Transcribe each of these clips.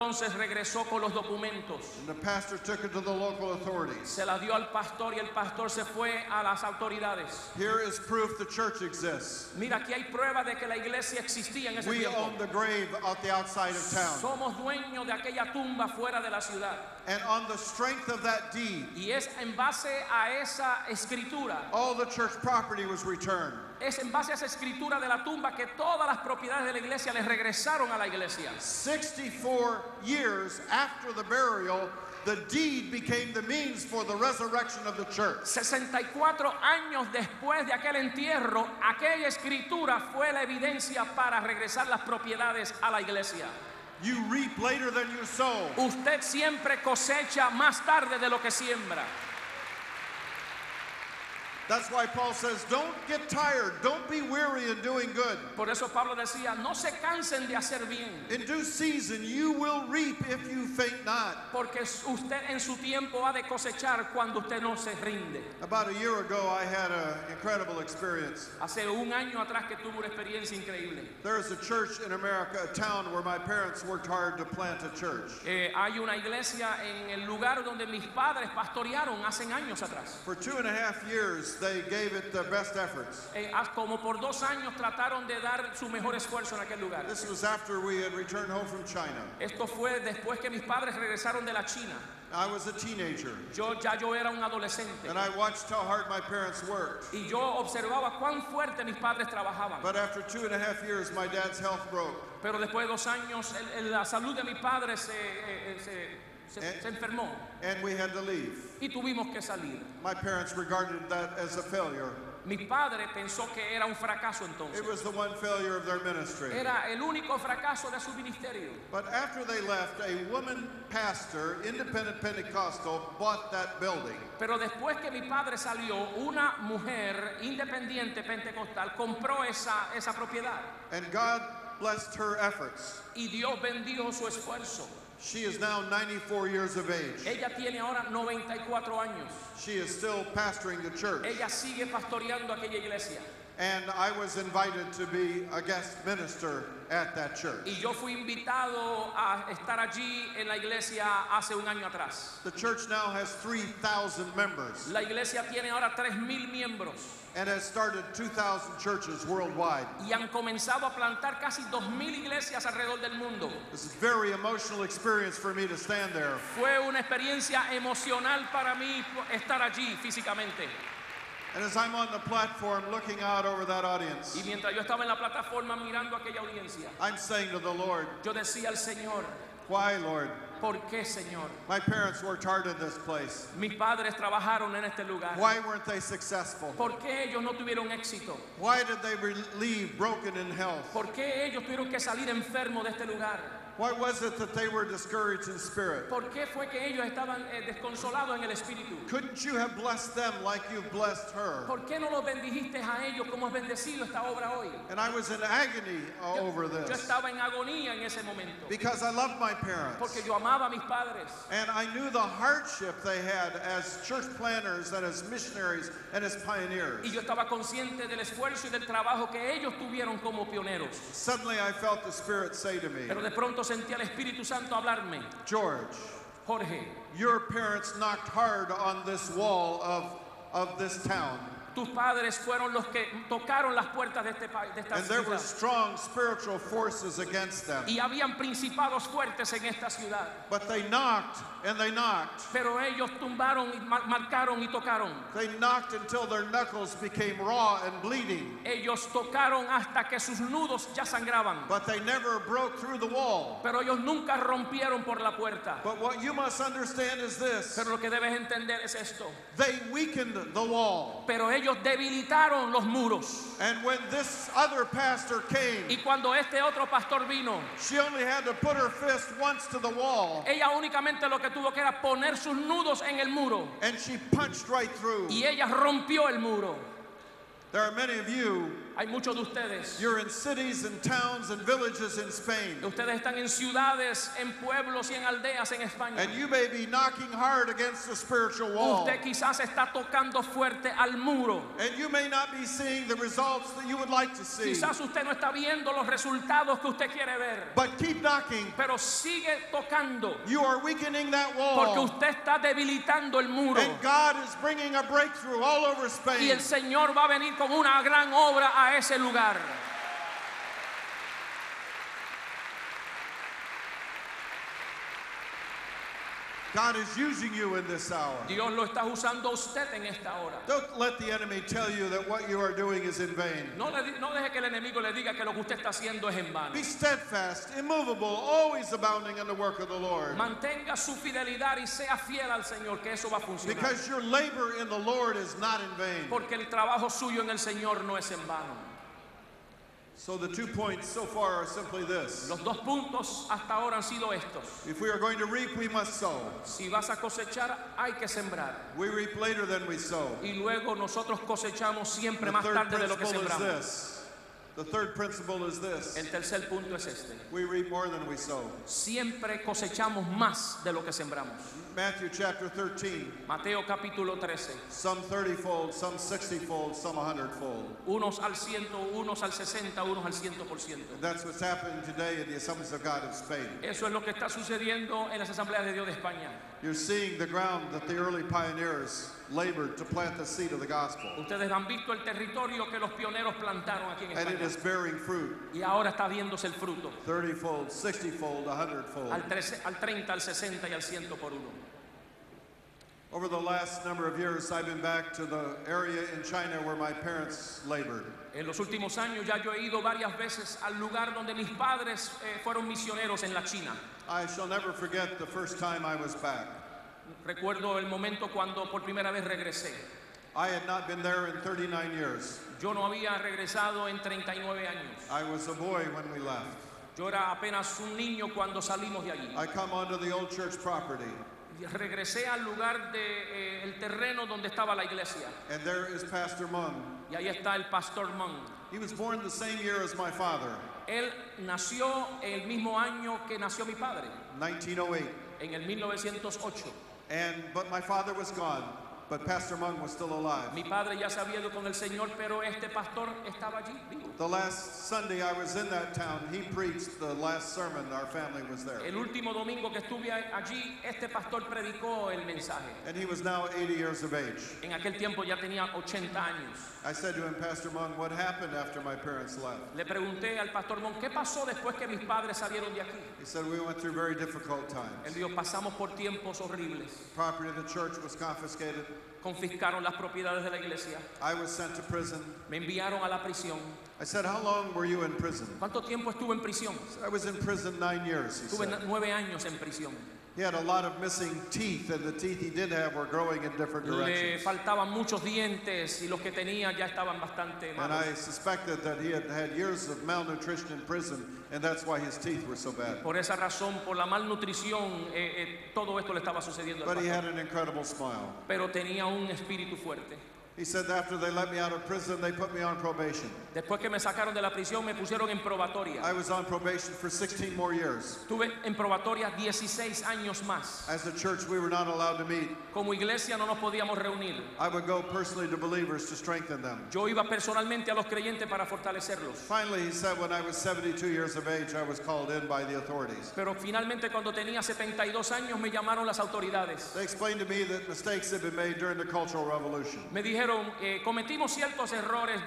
Entonces regresó con los documentos. And the pastor took it to the local authorities. Se la dio al pastor y el pastor se fue a las autoridades. Here is proof the church exists. Mira, aquí hay prueba de que la iglesia existía en ese We tiempo. own the grave out the outside of town. Somos dueños de aquella tumba fuera de la ciudad. And on the strength of that deed, Y es en base a esa escritura, all the church property was returned. es en base a esa escritura de la tumba que todas las propiedades de la iglesia les regresaron a la iglesia. 64 years after the burial, the deed became the means for the resurrection of the church. 64 años después de aquel entierro, aquella escritura fue la evidencia para regresar las propiedades a la iglesia. You reap later than you sow. Usted siempre cosecha más tarde de lo que siembra. That's why Paul says, don't get tired. Don't be weary in doing good. Por eso Pablo decía, no se cansen de hacer bien, In due season, you will reap if you faint not. porque usted en su tiempo ha de cosechar cuando usted no se rinde. About a year ago, I had an incredible experience. Hace un año atrás que tuve una experiencia increíble. There is a church in America, a town where my parents worked hard to plant a church. Hay una iglesia en el lugar donde mis padres pastorearon hace años atrás. For 2.5 years, they gave it their best efforts. Como por 2 años trataron de dar su mejor esfuerzo en aquel lugar. This was after we had returned home from China. Esto fue después que mis padres regresaron de la China. I was a teenager, Yo era un adolescente. and I watched how hard my parents worked. Y yo observaba cuán fuerte mis padres trabajaban. But after 2.5 years, my dad's health broke. Pero después de 2 años, la salud de mis padres se enfermó. And we had to leave. Y tuvimos que salir. My parents regarded that as a failure. Mi padre pensó que era un fracaso entonces. It was the one failure of their ministry. Era el único fracaso de su ministerio. But after they left, a woman pastor, independent Pentecostal, bought that building. Pero después que mi padre salió, una mujer independiente pentecostal compró esa propiedad. And God blessed her efforts. Y Dios bendijo su esfuerzo. She is now 94 years of age. Ella tiene ahora 94 años. She is still pastoring the church. Ella sigue pastoreando aquella iglesia. And I was invited to be a guest minister at that church. Y yo fui invitado a estar allí en la iglesia hace un año atrás. The church now has 3,000 members La iglesia tiene ahora 3,000 miembros and has started 2,000 churches worldwide. y han comenzado a plantar casi 2,000 iglesias alrededor del mundo. This is a very emotional experience for me to stand there. Fue una experiencia emocional para mí estar allí físicamente. And as I'm on the platform looking out over that audience, Y mientras yo estaba en la plataforma mirando aquella audiencia, I'm saying to the Lord, yo decía al Señor, why, Lord? ¿por qué, Señor? My parents worked hard in this place. Mis padres trabajaron en este lugar. Why weren't they successful? ¿Por qué ellos no tuvieron éxito? Why did they leave broken in health? ¿Por qué ellos tuvieron que salir enfermos de este lugar? Why was it that they were discouraged in spirit? ¿Por qué fue que ellos estaban desconsolados en el espíritu? Couldn't you have blessed them like you blessed her? ¿Por qué no los bendijiste a ellos como has bendecido esta obra hoy? And I was in agony over Yo this estaba en agonía en ese momento because I loved my parents. porque yo amaba a mis padres. And I knew the hardship they had as church planners and as missionaries and as pioneers. Y yo estaba consciente del esfuerzo y del trabajo que ellos tuvieron como pioneros. Suddenly I felt the Spirit say to me, Pero de pronto sentí al Espíritu Santo hablarme. George, Jorge, your parents knocked hard on this wall of this town. tus padres fueron los que tocaron las puertas de esta And there were ciudad. strong spiritual forces against them. Y habían principados fuertes en esta ciudad. But they knocked and they knocked. Pero ellos tumbaron y marcaron y tocaron. They knocked until their knuckles became raw and bleeding. Ellos tocaron hasta que sus nudos ya sangraban. But they never broke through the wall. Pero ellos nunca rompieron por la puerta. But what you must understand is this. Pero lo que debes entender es esto. They weakened the wall. Pero ellos debilitaron los muros. And when this other pastor came, Y cuando este otro pastor vino, she only had to put her fist once to the wall. ella únicamente lo que tuvo que era poner sus nudos en el muro. And she punched right through. Y ella rompió el muro. There are many of you Hay muchos de ustedes. You're in cities and towns and villages in Spain. Ustedes están en ciudades, en pueblos y en aldeas en España. And you may be knocking hard against the spiritual wall. Usted quizás está tocando fuerte al muro. And you may not be seeing the results that you would like to see. Quizás usted no está viendo los resultados que usted quiere ver. But keep knocking. Pero sigue tocando. You are weakening that wall. Porque usted está debilitando el muro. And God is bringing a breakthrough all over Spain. Y el Señor va a venir con una gran obra a ese lugar. God is using you in this hour. Dios lo está usando a usted en esta hora. Don't let the enemy tell you that what you are doing is in vain. No deje que el enemigo le diga que lo que usted está haciendo es en vano. Be steadfast, immovable, always abounding in the work of the Lord. Mantenga su fidelidad y sea fiel al Señor, que eso va a funcionar. Because your labor in the Lord is not in vain. Porque el trabajo suyo en el Señor no es en vano. So the 2 points so far are simply this. Los 2 puntos hasta ahora han sido estos. If we are going to reap, we must sow. Si vas a cosechar, hay que sembrar. We reap later than we sow. Y luego nosotros cosechamos siempre The más third tarde de lo que principle is sembramos. this. The third principle is this. El tercer punto es este. We reap more than we sow. Siempre cosechamos más de lo que sembramos. Matthew chapter 13. Mateo capítulo 13. Some 30-fold, some 60-fold, some 100-fold. Unos al 100, unos al 60, unos al 100%. That's what's happening today in the Assemblies of God of Spain. Eso es lo que está sucediendo en las Asambleas de Dios de España. You're seeing the ground that the early pioneers labored to plant the seed of the gospel. Ustedes han visto el territorio que los pioneros plantaron aquí en And it España. is bearing fruit. Y ahora está viéndose el fruto. 30-fold, 60-fold, 100-fold. Al 30, al 60 y al 100 por uno. Over the last number of years, I've been back to the area in China where my parents labored. En los últimos años ya yo he ido varias veces al lugar donde mis padres fueron misioneros en la China. I shall never forget the first time I was back. Recuerdo el momento cuando por primera vez regresé. I had not been there in 39 years. Yo no había regresado en 39 años. I was a boy when we left. Yo era apenas un niño cuando salimos de allí. I come onto the old church property. Regresé al lugar de el terreno donde estaba la iglesia. And there is Pastor Mung. Y ahí está el pastor Mung. He was born the same year as my father, Él nació el mismo año que nació mi padre, 1908. en el 1908. But my father was gone, but Pastor Mung was still alive. Mi padre ya se había ido con el Señor, pero este pastor estaba allí vivo. The last Sunday I was in that town, he preached the last sermon. Our family was there. El último domingo que estuve allí, este pastor predicó el mensaje. And he was now 80 years of age. En aquel tiempo ya tenía 80 años. I said to him, Pastor Mung, what happened after my parents left? Le pregunté al pastor Mon, ¿qué pasó después que mis padres salieron de aquí? He said, we went through very difficult Él times. dijo, pasamos por tiempos horribles. Property of the church was confiscated. Confiscaron las propiedades de la iglesia. I was sent to prison. Me enviaron a la prisión. I said, how long were you in prison? ¿Cuánto tiempo estuve en prisión? I was in prison 9 years, he Estuve said. 9 años en prisión. He had a lot of missing teeth, and the teeth he did have were growing in different Le directions. faltaban muchos dientes y los que tenía ya estaban bastante And malos. I suspected that he had had years of malnutrition in prison, and that's why his teeth were so bad. Por esa razón, por la malnutrición, todo esto le estaba sucediendo al But he had pastor. an incredible smile. Pero tenía un espíritu fuerte. He said after they let me out of prison, they put me on probation. Después que me sacaron de la prisión, me pusieron en probatoria. I was on probation for 16 more years. Estuve en probatoria 16 años más. As a church, we were not allowed to meet. Como iglesia no nos podíamos reunir. I would go personally to believers to strengthen them. Yo iba personalmente a los creyentes para fortalecerlos. Finally, he said when I was 72 years of age, I was called in by the authorities. Pero finalmente cuando tenía 72 años me llamaron las autoridades. They explained to me that mistakes had been made during the Cultural Revolution. Me dijeron, cometimos ciertos errores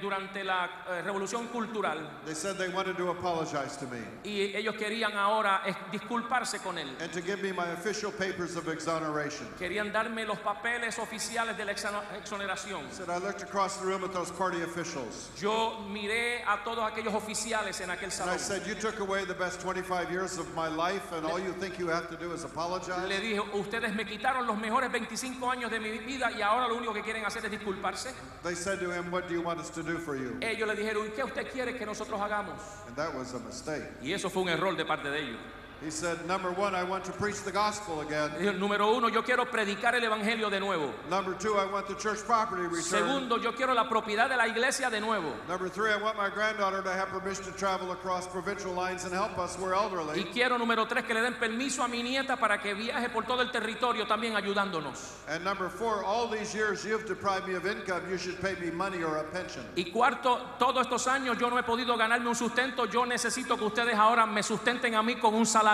durante la revolución cultural. They said they wanted to apologize to me Y ellos querían ahora disculparse con él. and to give me my official papers of exoneration. Querían darme los papeles oficiales de la exoneración. He said I looked across the room at those party officials. Yo miré a todos aquellos oficiales en aquel And I salón. said, you took away the best 25 years of my life, and all you think you have to do is apologize? Le dije, ustedes me quitaron los mejores 25 años de mi vida y ahora lo único que quieren hacer es disculparse. They said to him, what do you want us to do for you? Ellos le dijeron, ¿y qué usted quiere que nosotros hagamos? And that was a mistake. Y eso fue un error de parte de ellos. He said, number one, I want to preach the gospel again. Dijo, número uno, yo quiero predicar el evangelio de nuevo. Number two, I want the church property returned. Segundo, yo quiero la propiedad de la iglesia de nuevo. Number three, I want my granddaughter to have permission to travel across provincial lines and help us. We're elderly. Y quiero, número tres, que le den permiso a mi nieta para que viaje por todo el territorio también ayudándonos. And number four, all these years you've deprived me of income. You should pay me money or a pension. Y cuarto, todos estos años yo no he podido ganarme un sustento. Yo necesito que ustedes ahora me sustenten a mí con un salario.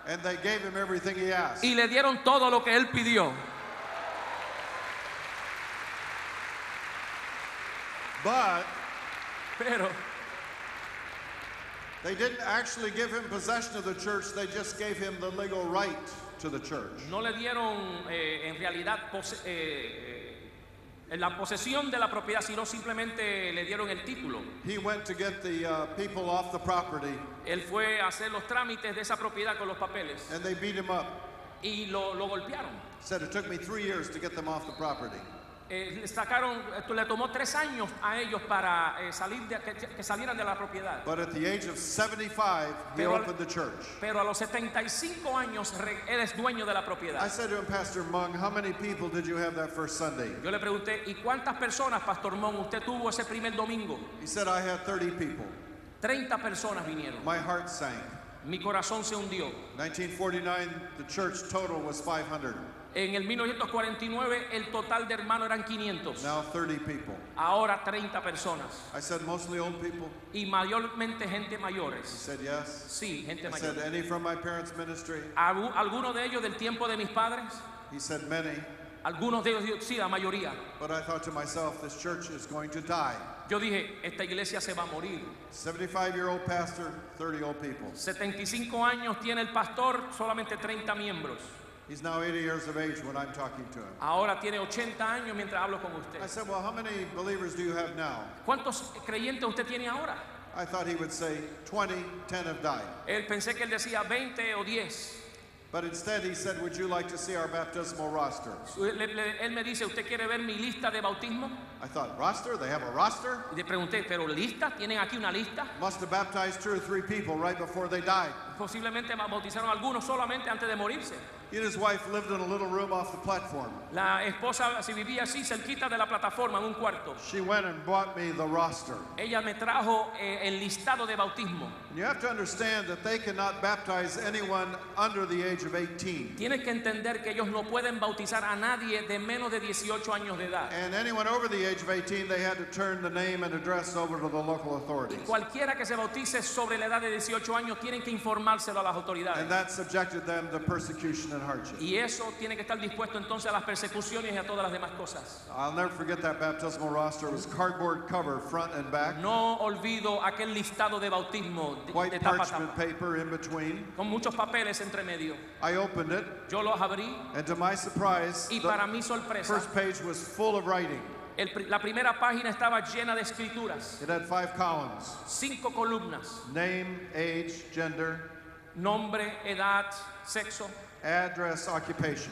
And they gave him everything he asked. Y le dieron todo lo que él pidió. Pero they didn't actually give him possession of the church. They just gave him the legal right to the church. no le dieron en realidad la posesión de la propiedad, sino simplemente le dieron el título. He went to get the people off the property. Él fue a hacer los trámites de esa propiedad con los papeles. And they beat him up. Y lo golpearon. Said it took me 3 years to get them off the property. Le tomó 3 años a ellos para que salieran de la propiedad. But at the age of 75, he opened the church. Pero a los 75 años él es dueño de la propiedad. I said to him, Pastor Mung, how many people did you have that first Sunday? Yo le pregunté, ¿y cuántas personas, Pastor Mung, usted tuvo ese primer domingo? He said, I had 30 people. 30 personas vinieron. My heart sank. Mi corazón se hundió. 1949, the church total was 500. En el 1949 el total de hermanos eran 500. Now 30 people. Ahora 30 personas. I said, mostly old people? Y mayormente gente He mayores. said, yes. Sí, gente I said, mayor. any from my parents' ministry? ¿Alguno de ellos del tiempo de mis padres? He said, many. Algunos de ellos, sí, la mayoría. But I thought to myself, this church is going to die. Yo dije, esta iglesia se va a morir. 75-year-old pastor, 30 old people. 75 años tiene el pastor, solamente 30 miembros. He's now 80 years of age when I'm talking to him. Ahora tiene 80 años mientras hablo con usted. I said, well, how many believers do you have now? ¿Cuántos creyentes usted tiene ahora? I thought he would say 20, 10 have died. Pensé que él decía 20 o 10. But instead he said, would you like to see our baptismal roster? Él me dice, ¿usted quiere ver mi lista de bautismo? I thought, roster? They have a roster? Y le pregunté, ¿pero lista? ¿Tienen aquí una lista? Must have baptized 2 or 3 people right before they died. Posiblemente bautizaron a algunos solamente antes de morirse. He and his wife lived in a little room off the platform. La esposa se vivía así cerquita de la plataforma en un cuarto. She went and bought me the roster. Ella me trajo el listado de bautismo. And you have to understand that they cannot baptize anyone under the age of 18. Tienes que entender que ellos no pueden bautizar a nadie de menos de 18 años de edad. And anyone over the age of 18, they had to turn the name and address over to the local authorities. Cualquiera que se bautice sobre la edad de 18 años tienen que informárselo a las autoridades. And that subjected them to persecution and hardship. Y eso tiene que estar dispuesto entonces a las persecuciones y a todas las demás cosas. I'll never forget that baptismal roster. It was cardboard cover, front and back. No olvido aquel listado de bautismo de White tapa a parchment tapa, paper in between. con muchos papeles entre medio. I opened it, Yo los abrí and to my surprise, y the para mi sorpresa, first page was full of writing. la primera página estaba llena de escrituras. It had 5 columns: 5 columnas: name, age, gender, nombre, edad, sexo, address, occupation.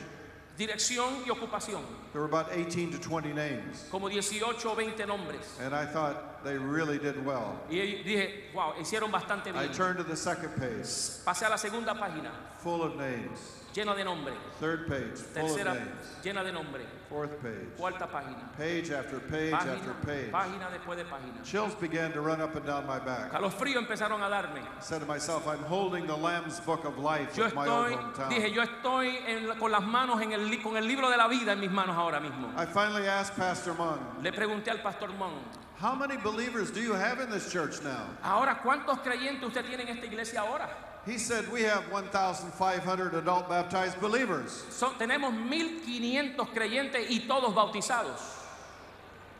dirección y ocupación. There were about 18 to 20 names. Como 18 o 20 nombres. And I thought they really did well. Y dije, wow, hicieron bastante I bien. turned to the second page, Pasé a la segunda página, full of names. llena de nombres. Third page, full of Tercera, names. llena de nombres. Fourth page, Cuarta página. page after page after Página, page. página después de página. Chills began to run up and down my back. Calofríos empezaron a darme. I said to myself, I'm holding the Lamb's Book of Life Yo of my old dije, hometown. yo estoy con las manos con el libro de la vida en mis manos ahora mismo. I finally asked Pastor Mung, Le pregunté al pastor Mon, how many believers do you have in this church now? ahora, ¿cuántos creyentes usted tiene en esta iglesia ahora? He said, we have 1,500 adult baptized believers. Tenemos 1,500 creyentes y todos bautizados.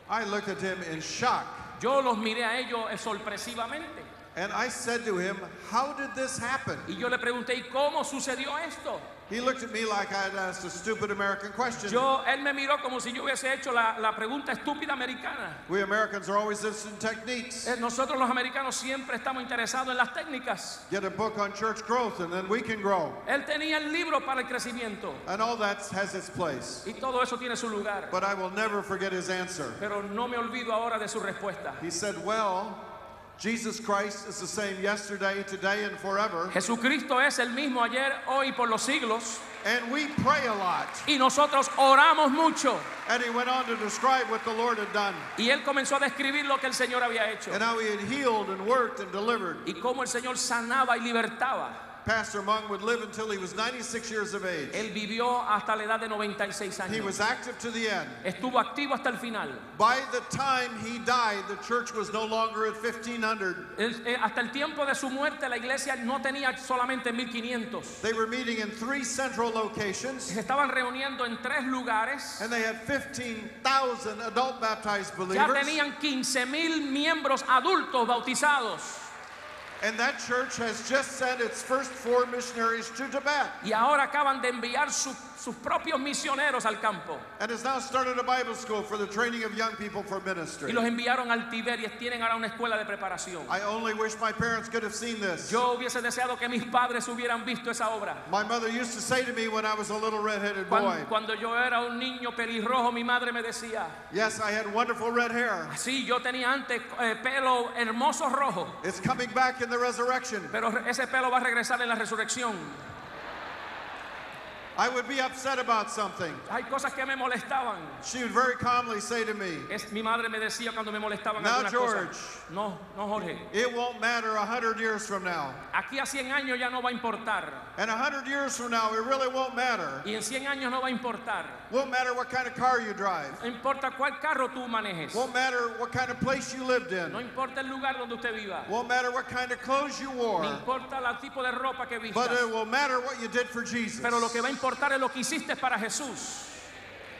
I looked at him in shock. Yo los miré a ellos sorpresivamente. And I said to him, how did this happen? Y yo le pregunté, ¿y cómo sucedió esto? He looked at me like I had asked a stupid American question. Él me miró como si yo hubiese hecho la pregunta estúpida americana. We Americans are always interested in techniques. Nosotros los americanos siempre estamos interesados en las técnicas. Get a book on church growth and then we can grow. Él tenía el libro para el crecimiento. And all that has its place. Y todo eso tiene su lugar. But I will never forget his answer. Pero no me olvido ahora de su respuesta. He said, well, Jesus Christ is the same yesterday, today, and forever. Jesucristo es el mismo ayer, hoy y por los siglos. And we pray a lot. Y nosotros oramos mucho. And he went on to describe what the Lord had done. Y él comenzó a describir lo que el Señor había hecho. And how he had healed and worked and delivered. Y cómo el Señor sanaba y libertaba. Pastor Mung would live until he was 96 years of age. Él vivió hasta la edad de 96 años. He was active to the end. Estuvo activo hasta el final. By the time he died, the church was no longer at 1500. Hasta el tiempo de su muerte, la iglesia no tenía solamente 1500. They were meeting in 3 central locations. Se estaban reuniendo en 3 lugares. And they had 15,000 adult baptized believers. Ya tenían 15,000 miembros adultos bautizados. And that church has just sent its first 4 missionaries to Tibet. Y ahora acaban de enviar sus propios misioneros al campo. And has now started a Bible school for the training of young people for ministry. Y los enviaron al Tíber y tienen ahora una escuela de preparación. I only wish my parents could have seen this. Yo hubiese deseado que mis padres hubieran visto esa obra. My mother used to say to me when I was a little red-headed boy. Cuando yo era un niño pelirrojo, mi madre me decía. Yes, I had wonderful red hair. Sí, yo tenía antes pelo hermoso rojo. It's coming back in the resurrection. Pero ese pelo va a regresar en la resurrección. I would be upset about something. Hay cosas que me molestaban. She would very calmly say to me, Mi madre me decía cuando me molestaban "Now, algunas George, cosas. No, Jorge. it won't matter 100 years from now. Aquí a 100 años ya no va a importar. And 100 years from now, it really won't matter. Y en 100 años no va a importar. Won't matter what kind of car you drive. No importa cuál carro tú manejes. Won't matter what kind of place you lived in. No importa el lugar donde usted viva. Won't matter what kind of clothes you wore. No importa el tipo de ropa que vistas. But it will matter what you did for Jesus. Pero lo que va a importar es lo que hiciste para Jesús.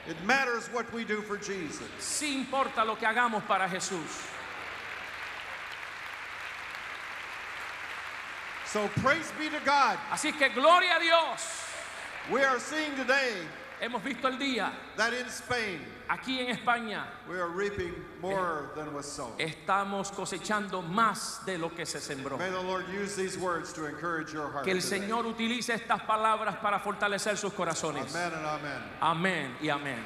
It matters what we do for Jesus. Sí importa lo que hagamos para Jesús. So praise be to God. Así que gloria a Dios. We are seeing today Hemos visto el día that in Spain aquí en España. we are reaping more than was sown. Estamos cosechando más de lo que se sembró. May the Lord use these words to encourage your heart. Que el today. Señor utilice estas palabras para fortalecer sus corazones. Amen and amen. Amén y amén.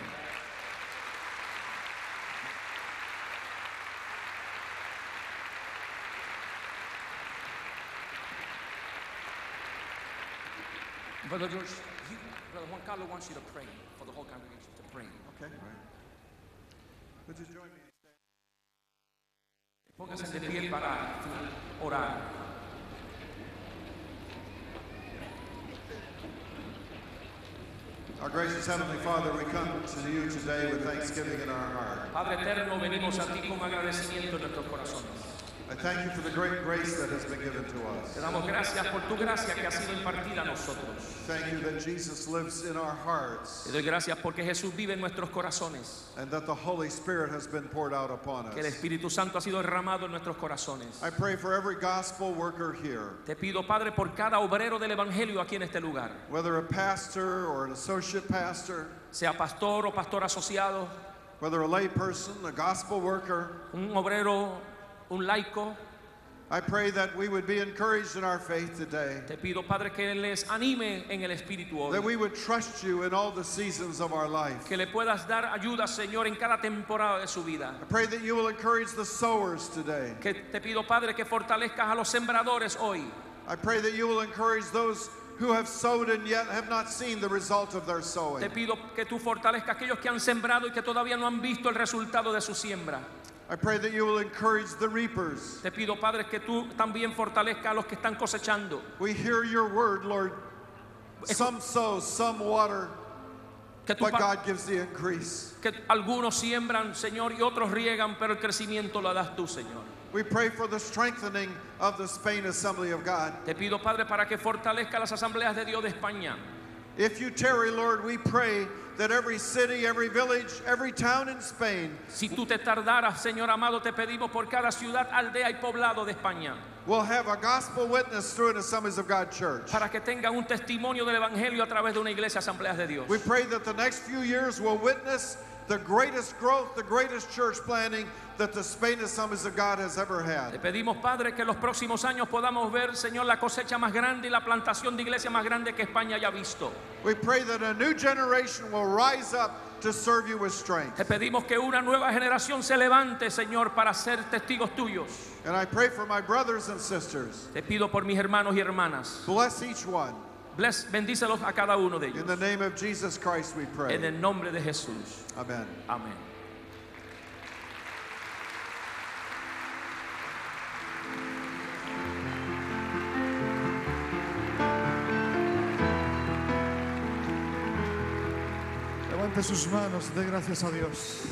Brother George, Brother Juan Carlos wants you to pray for the whole congregation to pray. Okay. Would you join me? Póngase de pie para orar. Our gracious Heavenly Father, we come to you today with thanksgiving in our heart. Padre eterno, venimos a ti con agradecimiento en nuestros corazones. I thank you for the great grace that has been given to Te us. damos gracias por tu gracia que ha sido impartida a nosotros. Thank you that Jesus lives in our hearts Te doy gracias porque Jesús vive en nuestros corazones. and that the Holy Spirit has been poured out upon Que el us. Espíritu Santo ha sido derramado en nuestros corazones. I pray for every gospel worker here, Te pido, Padre, por cada obrero del Evangelio aquí en este lugar, whether a pastor or an associate pastor, sea pastor o pastor asociado, whether a lay person, a gospel worker. un obrero, un laico. I pray that we would be encouraged in our faith today, Te pido, Padre, que les anime en el Espíritu hoy. that we would trust you in all the seasons of our life. Que le puedas dar ayuda, Señor, en cada temporada de su vida. I pray that you will encourage the sowers today. Que te pido, Padre, que fortalezcas a los sembradores hoy. I pray that you will encourage those who have sowed and yet have not seen the result of their Te sowing. pido que tú fortalezcas a aquellos que han sembrado y que todavía no han visto el resultado de su siembra. I pray that you will encourage the reapers. Te pido, Padre, que tú también fortalezcas a los que están cosechando. We hear your word, Lord. Some sow, some water, Que, tú, but Pa- God gives the increase. que algunos siembran, Señor, y otros riegan, pero el crecimiento lo das tú, Señor. We pray for the strengthening of the Spain Assembly of God. Te pido, Padre, para que fortalezca las asambleas de Dios de España. If you tarry, Lord, we pray that every city, every village, every town in Spain Si tú te tardaras, Señor amado, te pedimos por cada ciudad, aldea y poblado de España, will have a gospel witness through an Assemblies of God church. para que tengan un testimonio del Evangelio a través de una iglesia, asambleas de Dios. We pray that the next few years will witness the greatest growth, the greatest church planting that the Spain Assemblies of God has ever Te had. pedimos, Padre, que en los próximos años podamos ver, Señor, la cosecha más grande y la plantación de iglesia más grande que España haya visto. We pray that a new generation will rise up to serve you with strength. Te pedimos que una nueva generación se levante, Señor, para ser testigos tuyos. And I pray for my brothers and sisters. Te pido por mis hermanos y hermanas. Bless each one. Bendícelos a cada uno de ellos. In the name of Jesus Christ we pray. En el nombre de Jesús. Amen. Amén. Levante sus manos, dé gracias a Dios.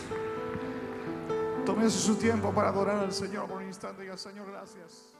Tómese su tiempo para adorar al Señor por un instante y diga: Señor, gracias.